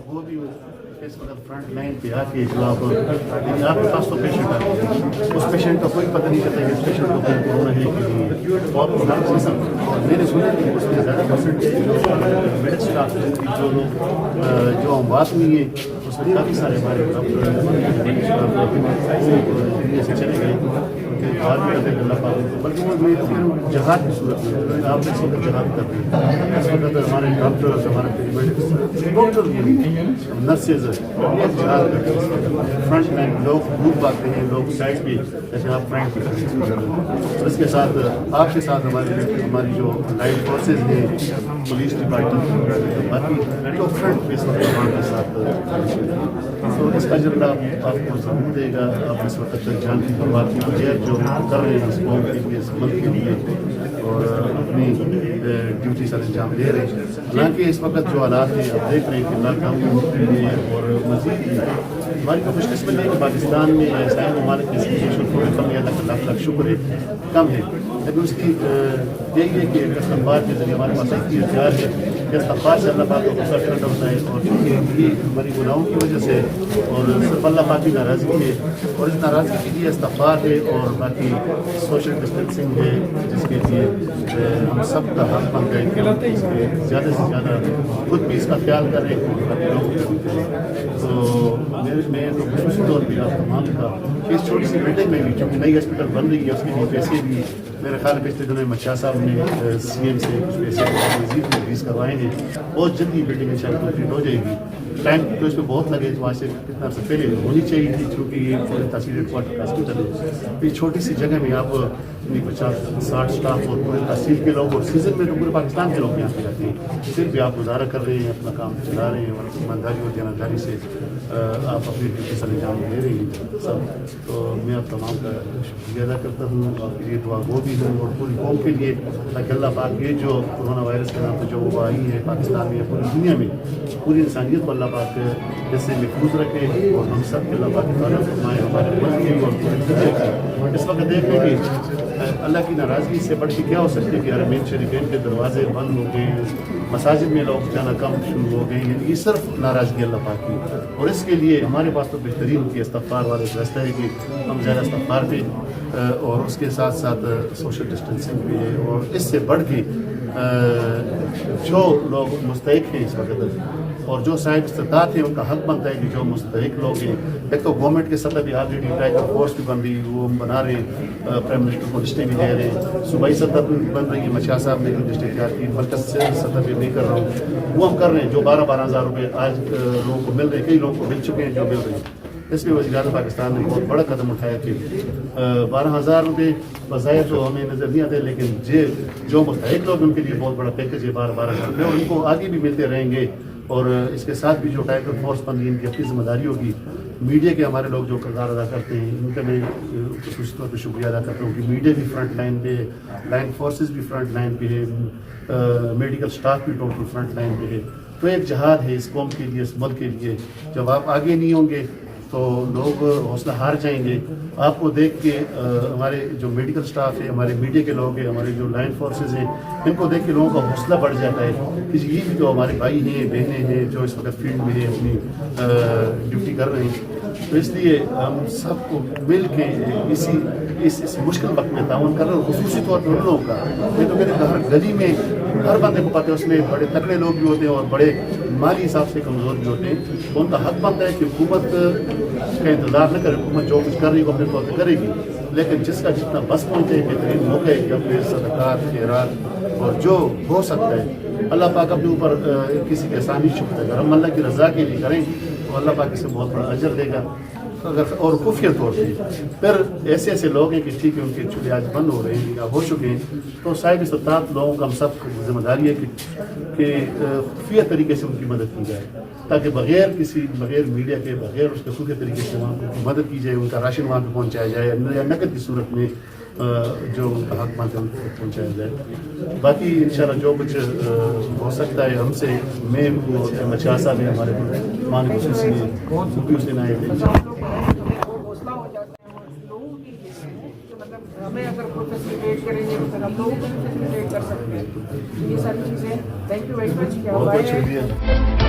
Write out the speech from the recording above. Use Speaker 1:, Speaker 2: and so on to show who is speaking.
Speaker 1: وہ بھی اس وقت فرنٹ لائن پہ آ کے جو آپ کے پاس تو پیشنٹ آتے ہیں، اس پیشنٹ کا کوئی پتہ نہیں چلتا کہ اس پیشنٹ کو کورونا ہے کہ نہیں، اور ہر قسم میں نے سنا کہ اس میں زیادہ پرسنٹیج جو میڈیکل اسٹاف ہے جو لوگ جو اموات ہوئی ہیں اس میں کافی سارے ہمارے دنیا سے چلے گئے اللہ پاک، بلکہ وہ جہاد کی صورت میں آپ نے اس وقت جہاد کر رہے ہیں، اس وقت ہمارے ڈاکٹرز ہمارے پیرامیڈکس ٹوٹل نرسز جہاد کرتے ہیں، فرنٹ لائن لوگ دودھ پاتے ہیں، لوگ سائڈ پہ جیسے آپ فرنٹ پہ، اس کے ساتھ آپ کے ساتھ ہماری جو لائن فورسز ہیں، پولیس ڈپارٹمنٹ باقی جو فرنٹ پہ وہاں کے ساتھ، تو اس کا جرا آپ کو ضرور دے گا. آپ اس وقت تک جان کی پرواہ کی بغیر جو کر رہے ہیں اس قوم کے لیے، اس ملک کے لیے، اور اپنی ڈیوٹی سر انجام دے رہے ہیں. حالانکہ اس وقت جو حالات ہیں آپ دیکھ رہے ہیں کہ لاک ڈاؤن کے لیے اور مزید ہماری کو خوش قسمت ہے کہ پاکستان میں عیسائی ممالک کی سچویشن تھوڑی کم ہے، اللہ کا لاکھ لاکھ شکر ہے کم ہے، لیکن اس کی یہی ہے کہ استغفار کے ذریعے ہمارے پاس ایک اختیار ہے کہ استغفار سے اللہ پاک کو غصہ ٹھنڈا ہوتا ہے، اور چونکہ یہ ہماری گناہوں کی وجہ سے اور صرف اللہ پاک کی ناراضگی ہے، اور اس ناراضگی کے لیے استغفار ہے اور باقی سوشل ڈسٹینسنگ ہے، جس کے لیے ہم سب کا حق بنتا ہے کہ اس میں زیادہ سے زیادہ خود بھی اس کا خیال کریں اور باقی لوگوں کو بھی کریں. تو میں تو خصوصی طور پہ آپ تمام کا اس چھوٹی سی بلڈنگ میں بھی چونکہ نئی ہاسپٹل بن رہی ہے اس کے لیے پیسے بھی میرے خیال پچھلے دنوں میں مچھا صاحب نے سی ایم سے کچھ پیسے مزید بھی ریلیز کروائے ہیں. بہت جلدی بلڈنگ ان شاء اللہ کمپلیٹ ہو جائے گی. ٹائم تو اس میں بہت لگے تو وہاں سے کتنا عرصہ پہلے ہونی چاہیے تھی، چونکہ یہ پورے تحصیل ہیڈ کوارٹر کا ہاسپٹل ہے. یہ چھوٹی سی جگہ میں آپ 50-60 اسٹاف اور پورے تحصیل کے لوگ، اور سیزن میں تو پورے پاکستان کے لوگ یہاں پہ آتے ہیں، پھر بھی آپ گزارا کر رہے ہیں، اپنا کام چلا رہے ہیں اور ایمانداری اور دیانتداری سے آپ اپنی ڈیوٹی سر انجام دے رہے ہیں سب. تو میں آپ تمام کا شکریہ ادا کرتا ہوں، آپ کے لیے دعا گو بھی ہوں اور پوری قوم کے لیے، تاکہ اللہ پاک یہ جو کورونا وائرس کے نام پہ جو وبا آئی ہے پاکستان میں یا پوری دنیا میں، پوری انسانیت کو اللہ پاک اس سے محفوظ رکھے اور ہم سب کے اللہ پاک تعالیٰ فرمائے ہمارے ملک کے اور پوری دنیا کے. اس وقت دیکھیں کہ اللہ کی ناراضگی سے بڑھ کے کیا ہو سکتی ہے کہ حرمین شریفین کے دروازے بند ہو گئے ہیں، مساجد میں لوگ جانا کم شروع ہو گئے ہیں. یہ صرف ناراضگی اللہ پاک کی، اور اس کے لیے ہمارے پاس تو بہترین کی استغفار والے راستہ ہے کہ ہم زیادہ استغفار پہ اور اس کے ساتھ ساتھ سوشل ڈسٹینسنگ بھی ہے. اور اس سے بڑھ کے جو لوگ مستحق ہیں اس وقت اور جو صاحب استطاعت ہیں ان کا حق بنتا ہے کہ جو مستحق لوگ ہیں، ایک تو گورنمنٹ کے سطح پہ آلریڈی ٹائیگر فورس بھی بن رہی، وہ بنا رہے ہیں، پرائم منسٹر کو لسٹیں بھی دے رہے ہیں، صوبائی سطح پہ بن رہی ہے، مچھا صاحب نے لسٹ تیار کی، مرکز سے سطح پہ نہیں کر رہا ہوں، وہ ہم کر رہے ہیں. جو 12-12 ہزار روپے آج لوگوں کو مل رہے ہیں، کئی لوگوں کو مل چکے ہیں جو مل رہے ہیں. اس میں وزیر اعظم پاکستان نے بہت بڑا قدم اٹھایا کہ 12,000 روپے بظاہر تو ہمیں نظر نہیں آتے، لیکن جو مستحق لوگ ان کے لیے بہت بڑا پیکج ہے 12,000 روپے، اور ان کو آگے بھی ملتے رہیں گے. اور اس کے ساتھ بھی جو ٹائیگر فورس بن رہی ہے ان کی اپنی ذمہ داری ہوگی. میڈیا کے ہمارے لوگ جو کردار ادا کرتے ہیں ان کا میں خصوصی طور پہ شکریہ ادا کرتا ہوں کہ میڈیا بھی فرنٹ لائن پہ، لائن فورسز بھی فرنٹ لائن پہ ہے، میڈیکل اسٹاف بھی ٹوٹل فرنٹ لائن پہ ہے. تو ایک جہاد ہے اس قوم کے لیے، اس ملک کے لیے. جب آپ آگے نہیں ہوں گے تو لوگ حوصلہ ہار جائیں گے. آپ کو دیکھ کے ہمارے جو میڈیکل اسٹاف ہے، ہمارے میڈیا کے لوگ ہیں، ہمارے جو لائن فورسز ہیں، ان کو دیکھ کے لوگوں کا حوصلہ بڑھ جاتا ہے کہ یہ بھی تو ہمارے بھائی ہیں، بہنیں ہیں جو اس وقت فیلڈ میں ہیں، اپنی ڈیوٹی کر رہے ہیں. تو اس لیے ہم سب کو مل کے اس مشکل وقت میں تعاون کر رہے ہیں. خصوصی طور پر ان لوگوں کا، میں تو کہتے ہیں ہر گلی میں ہر بندے کو پتہ ہے، اس میں بڑے تکڑے لوگ بھی ہوتے ہیں اور بڑے مالی حساب سے کمزور بھی ہوتے ہیں. تو ان کا حق بنتا ہے کہ حکومت کا انتظار نہ کرے، حکومت جو کچھ کر رہی ہے وہ اپنے طور پہ کرے گی، لیکن جس کا جتنا بس پہنچے بہترین موقع ہے کہ اپنے صدقات خیرات اور جو ہو سکتا ہے اللہ پاک اپنے اوپر کسی کے احسان نہیں چھپتا. اگر ہم اللہ کی رضا کے لیے کریں تو اللہ پاک اسے بہت بڑا اجر دے گا. اور خفیہ طور پہ پھر ایسے لوگ ہیں کہ ٹھیک ہے ان کے چولہے آج بند ہو رہے ہیں یا ہو چکے ہیں، تو صاحب استطاعت لوگوں کا ہم سب کو ذمہ داری ہے کہ خفیہ طریقے سے ان کی مدد کی جائے، تاکہ بغیر میڈیا کے، بغیر اس کے خفیہ طریقے سے وہاں کی مدد کی جائے، ان کا راشن وہاں پہ پہنچایا جائے یا نقد کی صورت میں جو ان کا حق مانتے ہیں ان کو پہنچایا جائے. باقی انشاءاللہ جو کچھ ہو سکتا ہے ہم سے، میں مچھا صاحب ہیں ہمارے مان خصوصی حسین آئے تھے.
Speaker 2: ہمیں اگر کوئی فیسیلیٹیٹ کریں گے تو ہم لوگوں کو بھی فیسیلیٹیٹ کر سکتے ہیں. یہ ساری چیزیں تھینک یو ویری مچ.
Speaker 1: بہت شکریہ.